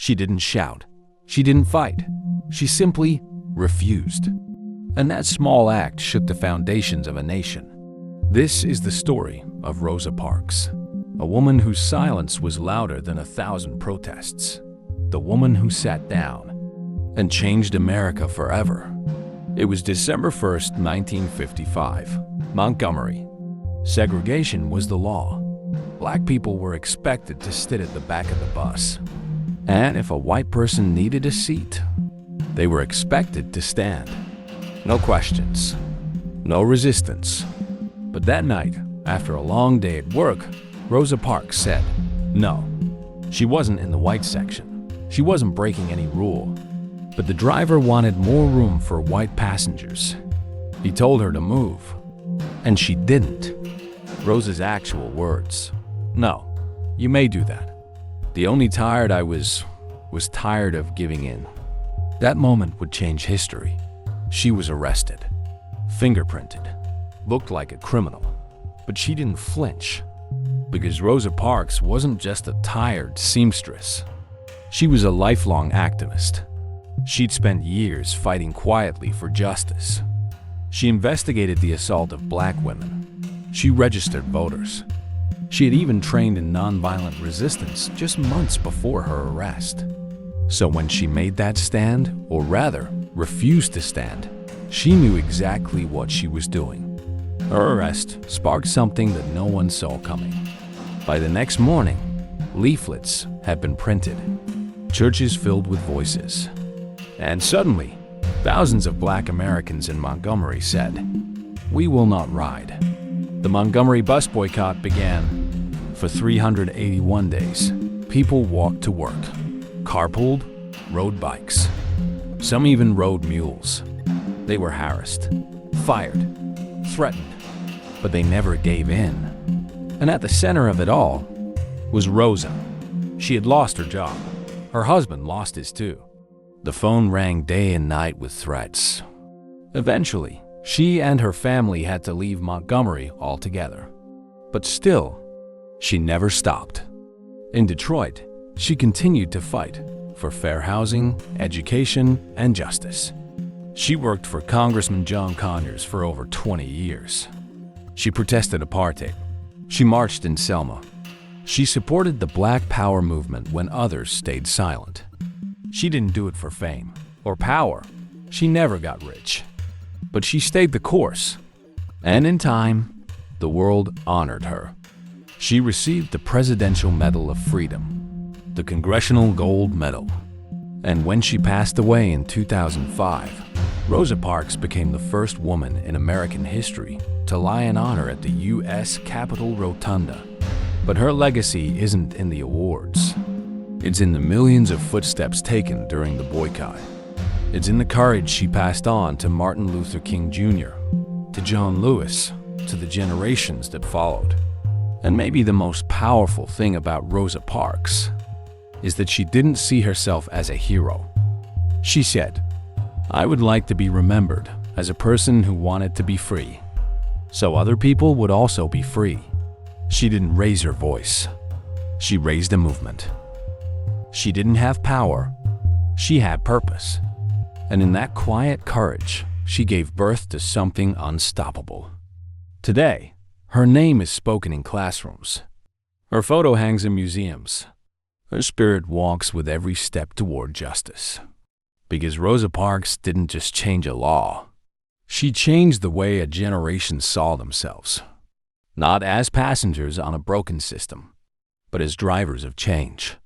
She didn't shout. She didn't fight. She simply refused. And that small act shook the foundations of a nation. This is the story of Rosa Parks, a woman whose silence was louder than 1,000 protests. The woman who sat down and changed America forever. It was December 1st, 1955, Montgomery. Segregation was the law. Black people were expected to sit at the back of the bus. And if a white person needed a seat, they were expected to stand. No questions, no resistance. But that night, after a long day at work, Rosa Parks said no. She wasn't in the white section. She wasn't breaking any rule. But the driver wanted more room for white passengers. He told her to move, and she didn't. Rosa's actual words: "No, you may do that. The only tired I was tired of giving in." That moment would change history. She was arrested, fingerprinted, looked like a criminal. But she didn't flinch, because Rosa Parks wasn't just a tired seamstress. She was a lifelong activist. She'd spent years fighting quietly for justice. She investigated the assault of black women. She registered voters. She had even trained in nonviolent resistance just months before her arrest. So when she made that stand, or rather, refused to stand, she knew exactly what she was doing. Her arrest sparked something that no one saw coming. By the next morning, leaflets had been printed, churches filled with voices. And suddenly, thousands of black Americans in Montgomery said, "We will not ride." The Montgomery Bus Boycott began. For 381 days, people walked to work, carpooled, rode bikes. Some even rode mules. They were harassed, fired, threatened, but they never gave in. And at the center of it all was Rosa. She had lost her job. Her husband lost his too. The phone rang day and night with threats. Eventually, she and her family had to leave Montgomery altogether. But still, she never stopped. In Detroit, she continued to fight for fair housing, education, and justice. She worked for Congressman John Conyers for over 20 years. She protested apartheid. She marched in Selma. She supported the Black Power movement when others stayed silent. She didn't do it for fame or power. She never got rich. But she stayed the course. And in time, the world honored her. She received the Presidential Medal of Freedom, the Congressional Gold Medal. And when she passed away in 2005, Rosa Parks became the first woman in American history to lie in honor at the U.S. Capitol Rotunda. But her legacy isn't in the awards. It's in the millions of footsteps taken during the boycott. It's in the courage she passed on to Martin Luther King Jr., to John Lewis, to the generations that followed. And maybe the most powerful thing about Rosa Parks is that she didn't see herself as a hero. She said, "I would like to be remembered as a person who wanted to be free, so other people would also be free." She didn't raise her voice. She raised a movement. She didn't have power. She had purpose. And in that quiet courage, she gave birth to something unstoppable. Today, her name is spoken in classrooms. Her photo hangs in museums. Her spirit walks with every step toward justice. Because Rosa Parks didn't just change a law. She changed the way a generation saw themselves. Not as passengers on a broken system, but as drivers of change.